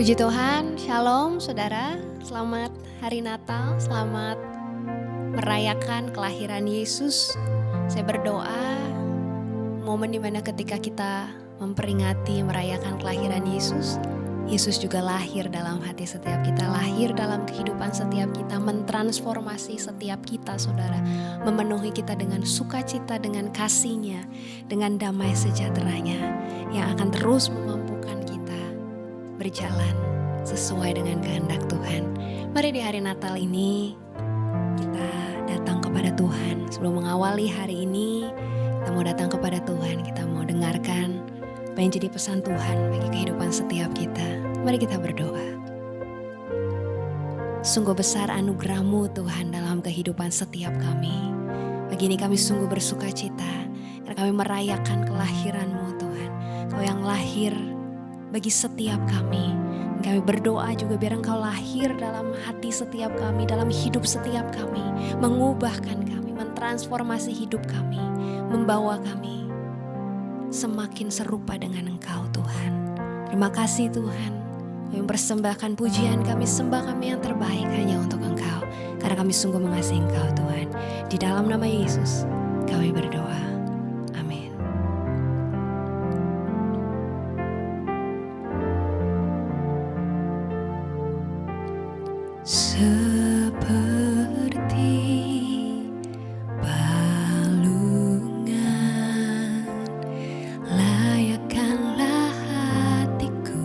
Puji Tuhan, Shalom saudara, selamat hari Natal, selamat merayakan kelahiran Yesus. Saya berdoa momen dimana ketika kita memperingati merayakan kelahiran Yesus, Yesus juga lahir dalam hati setiap kita, lahir dalam kehidupan setiap kita, mentransformasi setiap kita saudara, memenuhi kita dengan sukacita, dengan kasih-Nya, dengan damai sejahteranya yang akan terus memampukan kita berjalan sesuai dengan kehendak Tuhan. Mari di hari Natal ini kita datang kepada Tuhan. Sebelum mengawali hari ini, kita mau datang kepada Tuhan. Kita mau dengarkan apa yang jadi pesan Tuhan bagi kehidupan setiap kita. Mari kita berdoa. Sungguh besar anugerah-Mu Tuhan dalam kehidupan setiap kami. Pagi ini kami sungguh bersukacita karena kami merayakan kelahiran-Mu Tuhan. Kau yang lahir bagi setiap kami. Kami berdoa juga biar Engkau lahir dalam hati setiap kami, dalam hidup setiap kami, mengubahkan kami, mentransformasi hidup kami, membawa kami semakin serupa dengan Engkau Tuhan. Terima kasih Tuhan. Kami persembahkan pujian kami, sembah kami yang terbaik hanya untuk Engkau. Karena kami sungguh mengasihi Engkau Tuhan. Di dalam nama Yesus kami berdoa. Seperti balungan, layakkanlah hatiku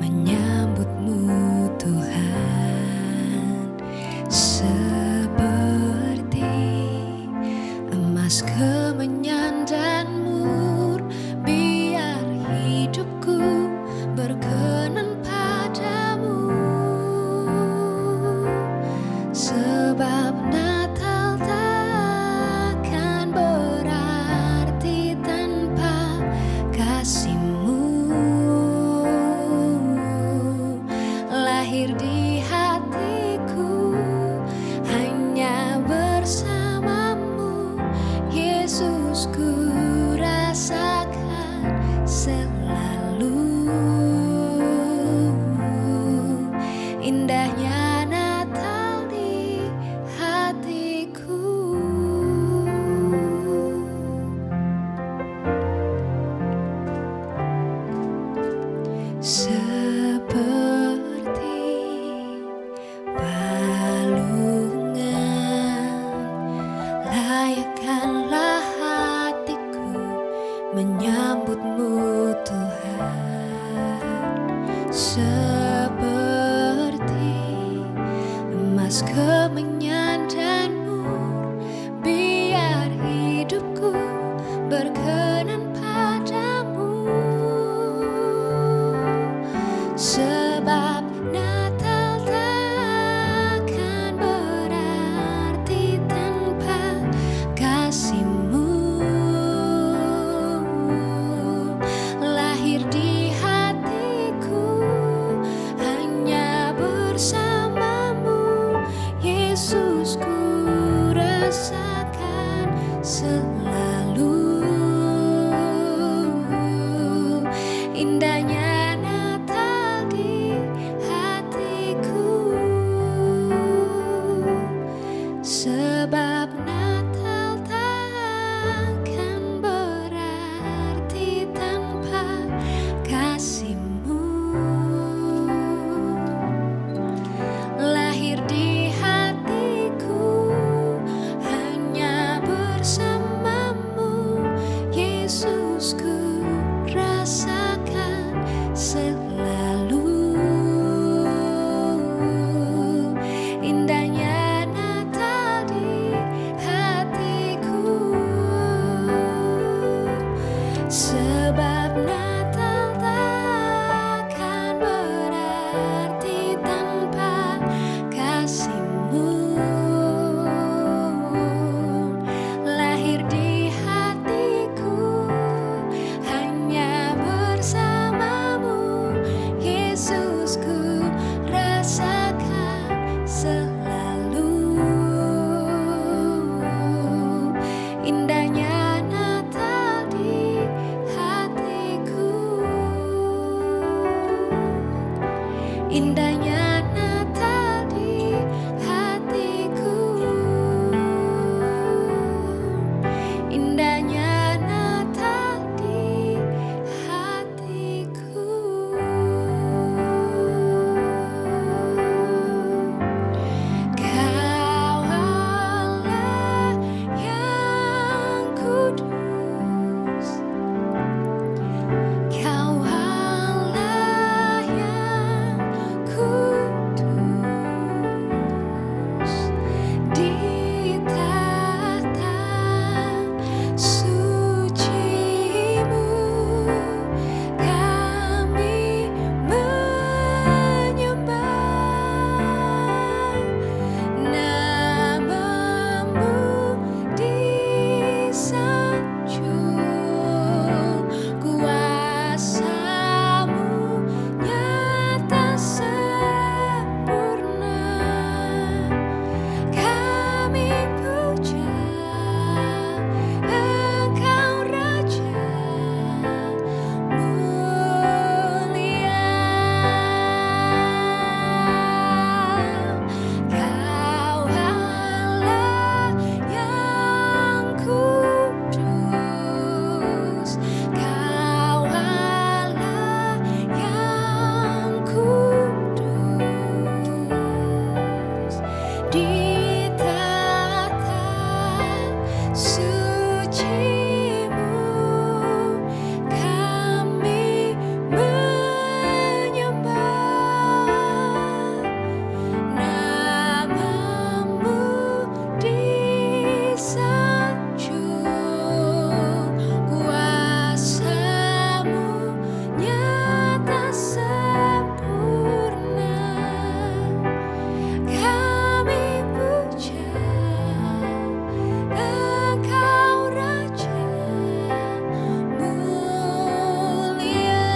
menyambut-Mu Tuhan. Seperti emas kemenyan dan mur, biar hidupku berkenan padamu. Sebab Natal takkan berarti tanpa kasih-Mu. Lahir di hatiku hanya bersama-Mu, Yesus, ku rasakan selalu indahnya menyambut-Mu Tuhan. Seperti emas kemenyan dan mur, biar hidupku berkenan padamu. Sebab Natal takkan berarti tanpa kasih-Mu. Lahir di hatiku hanya bersama-Mu, Yesus, ku rasakan selalu indahnya Natal di hatiku. Sebab Natal takkan berarti tanpa kasih-Mu. Lahir di hatiku hanya bersama-Mu, Yesus, ku rasakan selalu indahnya Natal di hatiku. Sebab Natal takkan berarti tanpa kasih-Mu. Lahir di hatiku hanya bersama-Mu, Indahnya Natal di hatiku, indahnya Natal di hatiku. Kau Allah yang kudus, Kau Allah yang kudus, di tahta suci-Mu kami menyembah, nama-Mu disanjung, kuasa-Mu nyata sempurna. Kami puja Engkau Raja mulia. Kau Allah yang kudus, Kau Allah yang kudus, di tahta suci-Mu kami menyembah, nama-Mu disanjung, kuasa-Mu nyata sempurna. Kami puja Engkau Raja mulia.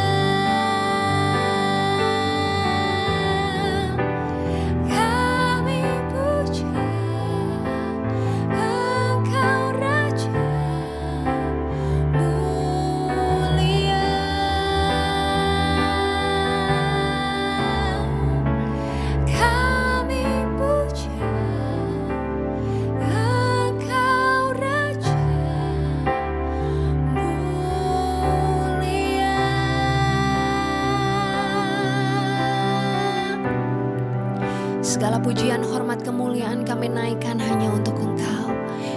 Kami puja Engkau Raja mulia. Kami puja Engkau Raja mulia. Segala pujian, hormat, kemuliaan kami naikkan hanya untuk Engkau,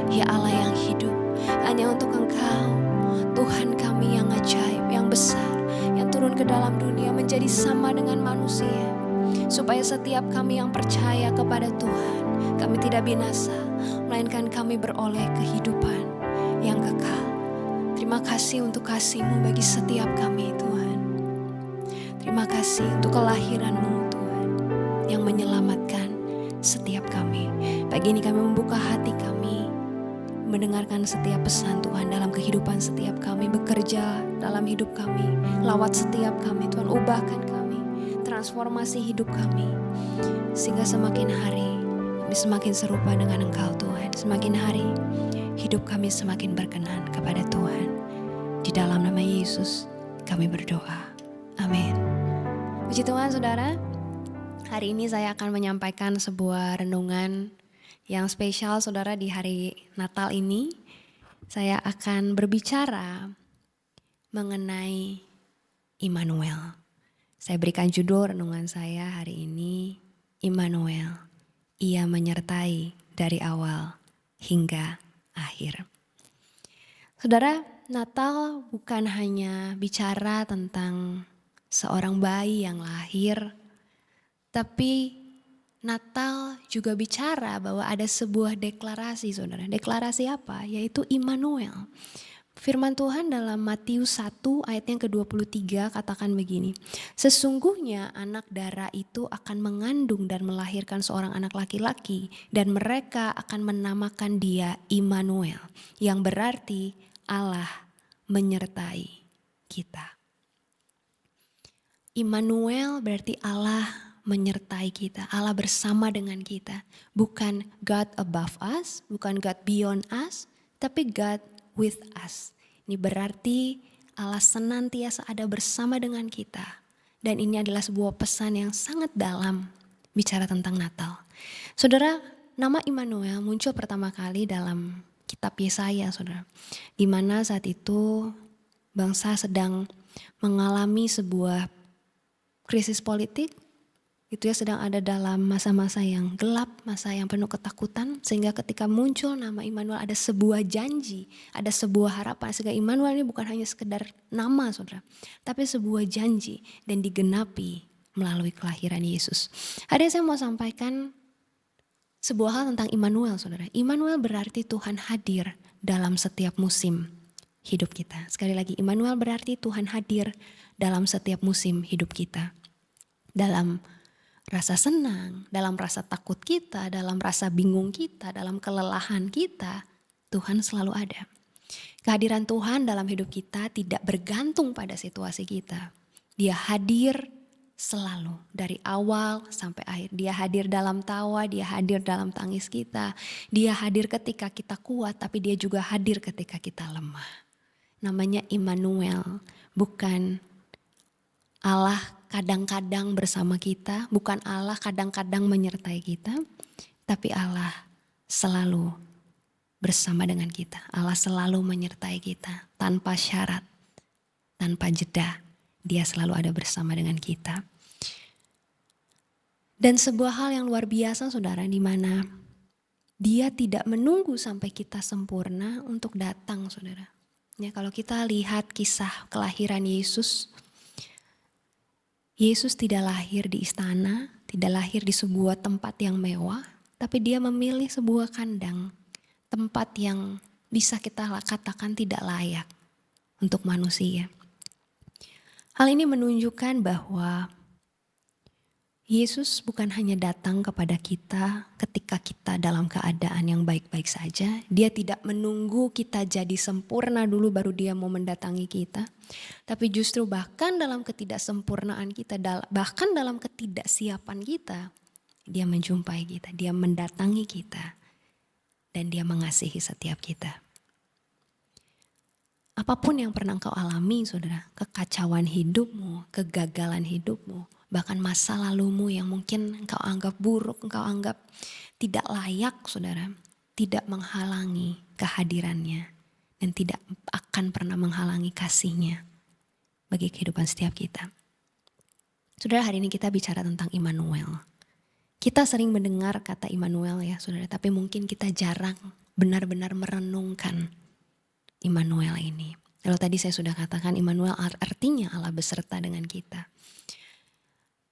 ya Allah yang hidup. Hanya untuk Engkau, Tuhan kami yang ajaib, yang besar, yang turun ke dalam dunia menjadi sama dengan manusia, supaya setiap kami yang percaya kepada Tuhan, kami tidak binasa, melainkan kami beroleh kehidupan yang kekal. Terima kasih untuk kasih-Mu bagi setiap kami, Tuhan. Terima kasih untuk kelahiran-Mu, Tuhan, yang menyelamatkan setiap kami. Pagi ini kami membuka hati kami, mendengarkan setiap pesan Tuhan dalam kehidupan setiap kami, bekerja dalam hidup kami, lawat setiap kami, Tuhan, ubahkan kami, transformasi hidup kami, sehingga semakin hari kami semakin serupa dengan Engkau, Tuhan. Semakin hari hidup kami semakin berkenan kepada Tuhan. Di dalam nama Yesus kami berdoa. Amin. Puji Tuhan, saudara. Hari ini saya akan menyampaikan sebuah renungan yang spesial, saudara. Di hari Natal ini saya akan berbicara mengenai Immanuel. Saya berikan judul renungan saya hari ini, Immanuel, Ia menyertai dari awal hingga akhir. Saudara, Natal bukan hanya bicara tentang seorang bayi yang lahir, tapi Natal juga bicara bahwa ada sebuah deklarasi, saudara. Deklarasi apa? Yaitu Immanuel. Firman Tuhan dalam Matius 1 ayat yang ke-23 katakan begini. Sesungguhnya anak darah itu akan mengandung dan melahirkan seorang anak laki-laki, dan mereka akan menamakan dia Immanuel, yang berarti Allah menyertai kita. Immanuel berarti Allah menyertai kita, Allah bersama dengan kita. Bukan God above us, bukan God beyond us, tapi God with us. Ini berarti Allah senantiasa ada bersama dengan kita Dan ini adalah sebuah pesan yang sangat dalam bicara tentang Natal. Saudara, nama Immanuel muncul pertama kali dalam kitab Yesaya, saudara. Di mana saat itu bangsa sedang mengalami sebuah krisis politik. Itu ya, sedang ada dalam masa-masa yang gelap, masa yang penuh ketakutan. Sehingga ketika muncul nama Immanuel ada sebuah janji, ada sebuah harapan. Sehingga Immanuel ini bukan hanya sekedar nama, saudara, tapi sebuah janji dan digenapi melalui kelahiran Yesus. Hari ini saya mau sampaikan sebuah hal tentang Immanuel, saudara. Immanuel berarti Tuhan hadir dalam setiap musim hidup kita. Sekali lagi, Immanuel berarti Tuhan hadir dalam setiap musim hidup kita. Dalam rasa senang, dalam rasa takut kita, dalam rasa bingung kita, dalam kelelahan kita, Tuhan selalu ada. Kehadiran Tuhan dalam hidup kita tidak bergantung pada situasi kita. Dia hadir selalu, dari awal sampai akhir. Dia hadir dalam tawa, dia hadir dalam tangis kita. Dia hadir ketika kita kuat, tapi dia juga hadir ketika kita lemah. Namanya Immanuel, bukan Allah kadang-kadang bersama kita, bukan Allah kadang-kadang menyertai kita, tapi Allah selalu bersama dengan kita. Allah selalu menyertai kita tanpa syarat, tanpa jeda. Dia selalu ada bersama dengan kita. Dan sebuah hal yang luar biasa, saudara, di mana dia tidak menunggu sampai kita sempurna untuk datang, saudara. Ya, kalau kita lihat kisah kelahiran Yesus, Yesus tidak lahir di istana, tidak lahir di sebuah tempat yang mewah, tapi dia memilih sebuah kandang, tempat yang bisa kita katakan tidak layak untuk manusia. Hal ini menunjukkan bahwa Yesus bukan hanya datang kepada kita ketika kita dalam keadaan yang baik-baik saja. Dia tidak menunggu kita jadi sempurna dulu baru dia mau mendatangi kita. Tapi justru bahkan dalam ketidaksempurnaan kita, bahkan dalam ketidaksiapan kita, dia menjumpai kita, dia mendatangi kita, dan dia mengasihi setiap kita. Apapun yang pernah engkau alami, saudara, kekacauan hidupmu, kegagalan hidupmu, bahkan masa lalumu yang mungkin engkau anggap buruk, engkau anggap tidak layak, saudara, tidak menghalangi kehadirannya dan tidak akan pernah menghalangi kasihnya bagi kehidupan setiap kita. Saudara, hari ini kita bicara tentang Immanuel. Kita sering mendengar kata Immanuel ya, saudara, tapi mungkin kita jarang benar-benar merenungkan Immanuel ini. Kalau tadi saya sudah katakan Immanuel artinya Allah beserta dengan kita.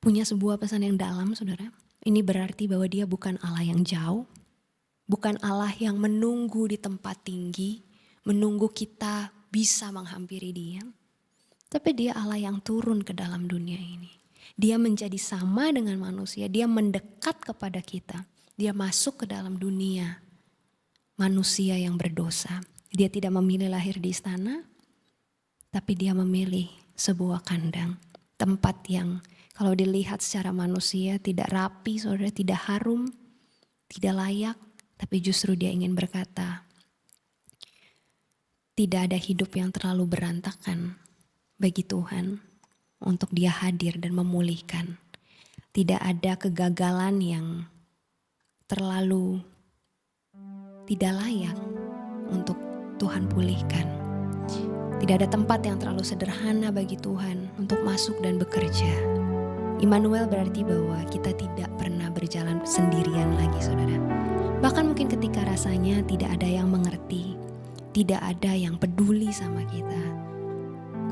Punya sebuah pesan yang dalam, saudara. Ini berarti bahwa dia bukan Allah yang jauh, bukan Allah yang menunggu di tempat tinggi, menunggu kita bisa menghampiri dia. Tapi dia Allah yang turun ke dalam dunia ini. Dia menjadi sama dengan manusia, dia mendekat kepada kita. Dia masuk ke dalam dunia manusia yang berdosa. Dia tidak memilih lahir di istana, tapi dia memilih sebuah kandang, tempat yang kalau dilihat secara manusia tidak rapi, saudara, tidak harum, tidak layak, tapi justru dia ingin berkata, tidak ada hidup yang terlalu berantakan bagi Tuhan untuk dia hadir dan memulihkan. Tidak ada kegagalan yang terlalu tidak layak untuk Tuhan pulihkan. Tidak ada tempat yang terlalu sederhana bagi Tuhan untuk masuk dan bekerja. Immanuel berarti bahwa kita tidak pernah berjalan sendirian lagi, saudara. Bahkan mungkin ketika rasanya tidak ada yang mengerti, tidak ada yang peduli sama kita.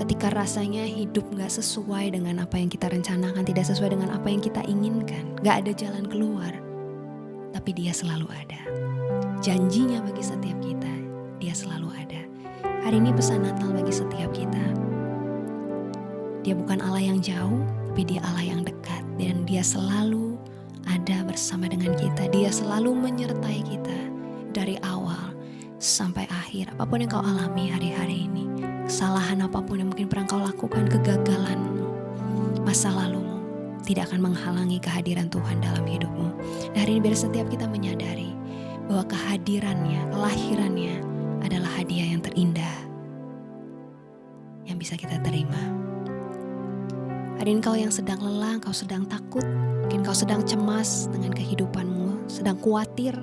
Ketika rasanya hidup gak sesuai dengan apa yang kita rencanakan, tidak sesuai dengan apa yang kita inginkan, gak ada jalan keluar. Tapi dia selalu ada. Janjinya bagi setiap kita, dia selalu ada. Hari ini pesan Natal bagi setiap kita. Dia bukan Allah yang jauh, tapi dia Allah yang dekat. Dan dia selalu ada bersama dengan kita. Dia selalu menyertai kita dari awal sampai akhir. Apapun yang kau alami hari-hari ini, kesalahan apapun yang mungkin pernah kau lakukan, kegagalanmu, masa lalumu, tidak akan menghalangi kehadiran Tuhan dalam hidupmu. Dan hari ini biar setiap kita menyadari bahwa kehadirannya, kelahirannya adalah hadiah yang terindah yang bisa kita terima. Hari ini kau yang sedang lelah, kau sedang takut, mungkin kau sedang cemas dengan kehidupanmu, sedang khawatir.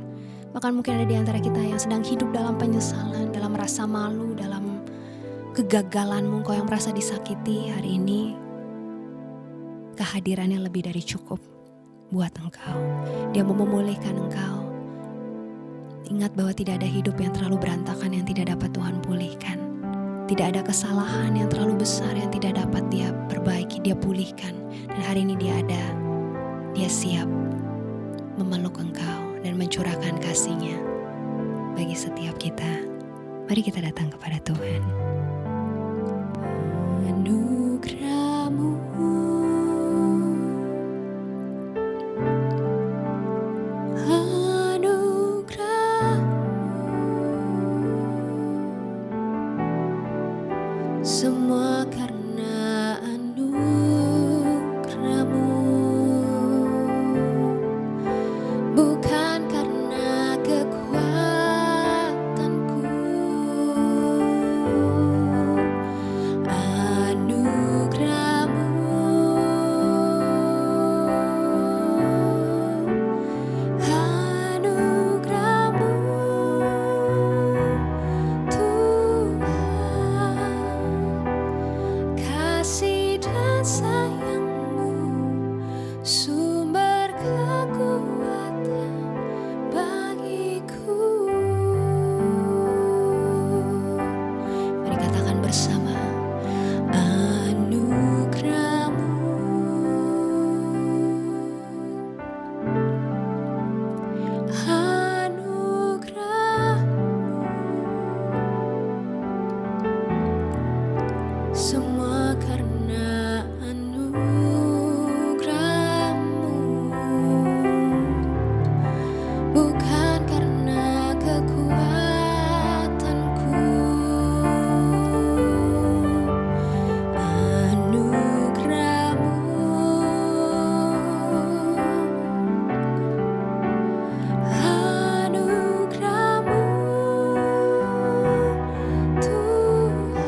Bahkan mungkin ada di antara kita yang sedang hidup dalam penyesalan, dalam rasa malu, dalam kegagalanmu, kau yang merasa disakiti. Hari ini kehadirannya lebih dari cukup buat engkau. Dia mau memulihkan engkau. Ingat bahwa tidak ada hidup yang terlalu berantakan yang tidak dapat Tuhan pulihkan. Tidak ada kesalahan yang terlalu besar yang tidak dapat dia perbaiki, dia pulihkan. Dan hari ini dia ada, dia siap memeluk engkau dan mencurahkan kasih-Nya bagi setiap kita. Mari kita datang kepada Tuhan. Anugerah-Mu, semua karena anugerah-Mu, bukan karena kekuatanku. Anugerah-Mu, anugerah-Mu, Tuhan. Kasih dan sayang-Mu, sumber kekuatan bagiku. Mari katakan bersama. Anugerah-Mu, anugerah-Mu, semua karena anugerah-Mu, bukan karena kekuatanku. Anugerah-Mu, anugerah-Mu, Tuhan.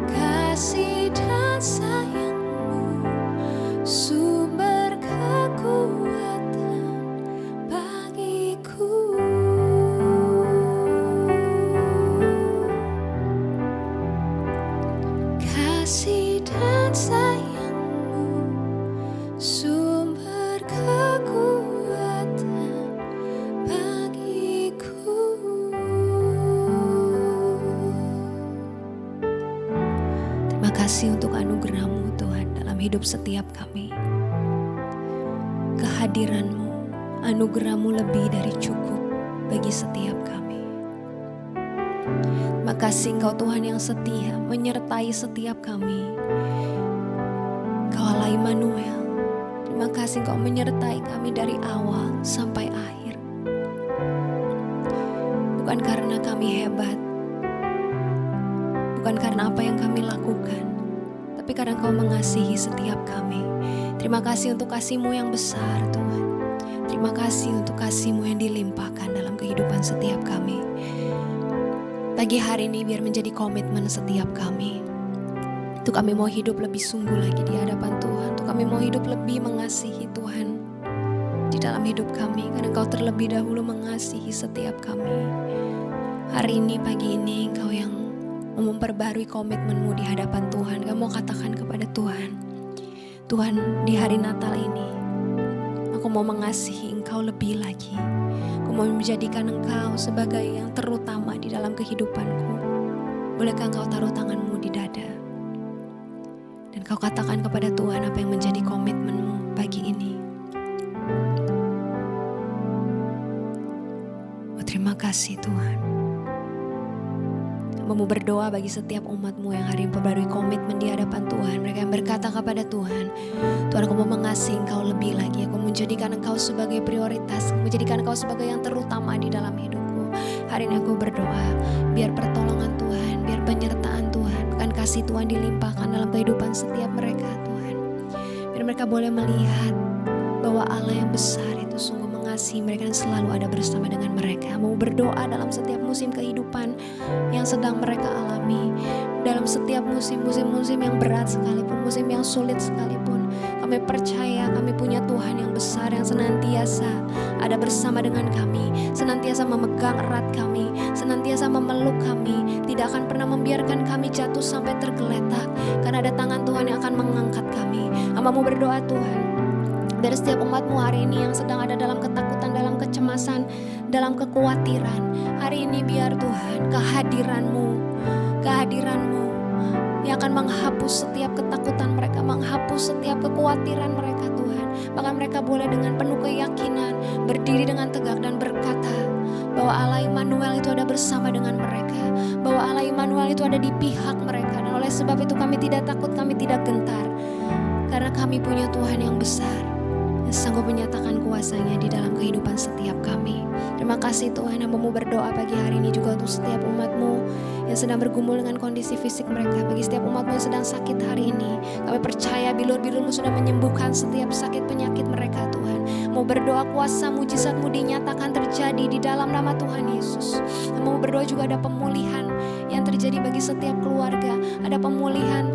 Kasih dan sayang-Mu, sumber kekuatan bagiku. Kasih dan sayang-Mu, sumber kekuatan bagiku. Terima kasih untuk anugerah-Mu Tuhan dalam hidup setiap kami. Kehadiran-Mu, anugerah-Mu lebih dari cukup bagi setiap kami. Terima kasih Engkau Tuhan yang setia menyertai setiap kami. Engkau Allah Immanuel. Terima kasih Engkau menyertai kami dari awal sampai akhir. Bukan karena kami hebat, bukan karena apa yang kami lakukan, tapi karena Engkau mengasihi setiap kami. Terima kasih untuk kasih-Mu yang besar Tuhan. Terima kasih untuk kasih-Mu yang dilimpahkan dalam kehidupan setiap kami. Pagi hari ini biar menjadi komitmen setiap kami. Untuk kami mau hidup lebih sungguh lagi di hadapan Tuhan. Untuk kami mau hidup lebih mengasihi Tuhan di dalam hidup kami. Karena Engkau terlebih dahulu mengasihi setiap kami. Hari ini, pagi ini, Engkau yang mau memperbarui komitmen-Mu di hadapan Tuhan. Engkau mau katakan kepada Tuhan, Tuhan, di hari Natal ini aku mau mengasihi Engkau lebih lagi. Aku mau menjadikan Engkau sebagai yang terutama di dalam kehidupanku. Bolehkah Engkau taruh tangan-Mu di dada? Dan Kau katakan kepada Tuhan apa yang menjadi komitmen-Mu pagi ini. Oh, terima kasih Tuhan. Mau berdoa bagi setiap umat-Mu yang hari ini memperbarui komitmen di hadapan Tuhan. Mereka yang berkata kepada Tuhan, Tuhan, aku mau mengasihi Engkau lebih lagi. Aku menjadikan Engkau sebagai prioritas, menjadikan Engkau sebagai yang terutama di dalam hidupku. Hari ini aku berdoa, biar pertolongan Tuhan, biar penyertaan Tuhan, bukan kasih Tuhan dilimpahkan dalam kehidupan setiap mereka Tuhan. Biar mereka boleh melihat bahwa Allah yang besar itu sungguh mengasihi mereka dan selalu ada bersama dengan mereka. Mau berdoa dalam setiap musim kehidupan yang sedang mereka alami. Dalam setiap musim yang berat sekalipun, musim yang sulit sekalipun, kami percaya kami punya Tuhan yang besar yang senantiasa ada bersama dengan kami, senantiasa memegang erat kami, senantiasa memeluk kami, tidak akan pernah membiarkan kami jatuh sampai tergeletak, karena ada tangan Tuhan yang akan mengangkat kami. Hamba-Mu berdoa Tuhan, dari setiap umat-Mu hari ini yang sedang ada dalam ketakutan, dalam kecemasan, dalam kekhawatiran, hari ini biar Tuhan kehadiran-Mu yang akan menghapus setiap ketakutan mereka, menghapus setiap kekhawatiran mereka Tuhan. Bahkan mereka boleh dengan penuh keyakinan berdiri dengan tegak dan berkata bahwa Allah Immanuel itu ada bersama dengan mereka, bahwa Allah Immanuel itu ada di pihak mereka. Dan oleh sebab itu kami tidak takut, kami tidak gentar, karena kami punya Tuhan yang besar yang sanggup menyatakan kuasanya di dalam kehidupan setiap kami. Terima kasih Tuhan, Hamba-Mu berdoa pagi hari ini juga untuk setiap umat-Mu yang sedang bergumul dengan kondisi fisik mereka. Bagi setiap umat-Mu yang sedang sakit hari ini, kami percaya bilur-bilur-Mu sudah menyembuhkan setiap sakit penyakit mereka Tuhan. Mau berdoa kuasa mujizat-Mu dinyatakan terjadi di dalam nama Tuhan Yesus. Mau berdoa juga ada pemulihan yang terjadi bagi setiap keluarga, ada pemulihan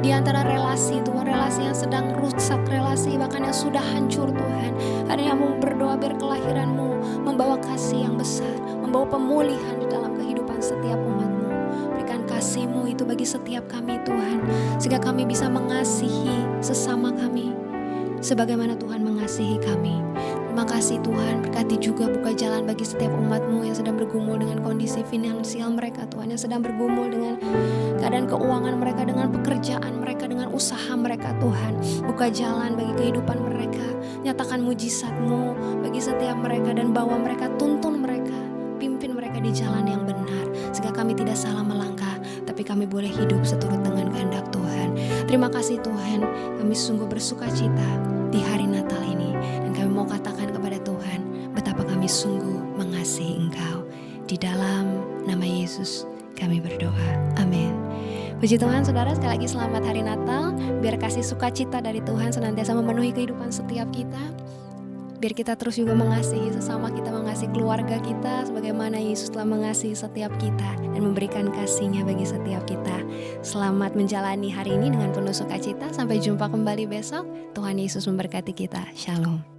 di antara relasi Tuhan, relasi yang sedang rusak, relasi bahkan yang sudah hancur Tuhan. Hari ini mau berdoa biar kelahiran-Mu membawa kasih yang besar, membawa pemulihan di dalam kehidupan setiap umat-Mu. Berikan kasih-Mu itu bagi setiap kami Tuhan, sehingga kami bisa mengasihi sesama kami sebagaimana Tuhan mengasihi kami. Terima kasih Tuhan, berkati juga buka jalan bagi setiap umat-Mu yang sedang bergumul dengan kondisi finansial mereka Tuhan, yang sedang bergumul dengan keadaan keuangan mereka, dengan pekerjaan mereka, dengan usaha mereka Tuhan. Buka jalan bagi kehidupan mereka, nyatakan mujizat-Mu bagi setiap mereka dan bawa mereka, tuntun mereka, pimpin mereka di jalan yang benar, sehingga kami tidak salah melangkah, tapi kami boleh hidup seturut dengan kehendak Tuhan. Terima kasih Tuhan, kami sungguh bersuka cita di hari Natal ini, dan kami mau katakan kepada Tuhan betapa kami sungguh mengasihi Engkau. Di dalam nama Yesus kami berdoa, amin. Puji Tuhan saudara, sekali lagi selamat hari Natal. Biar kasih sukacita dari Tuhan senantiasa memenuhi kehidupan setiap kita. Biar kita terus juga mengasihi sesama kita, mengasihi keluarga kita sebagaimana Yesus telah mengasihi setiap kita dan memberikan kasih-Nya bagi setiap kita. Selamat menjalani hari ini dengan penuh sukacita. Sampai jumpa kembali besok. Tuhan Yesus memberkati kita. Shalom.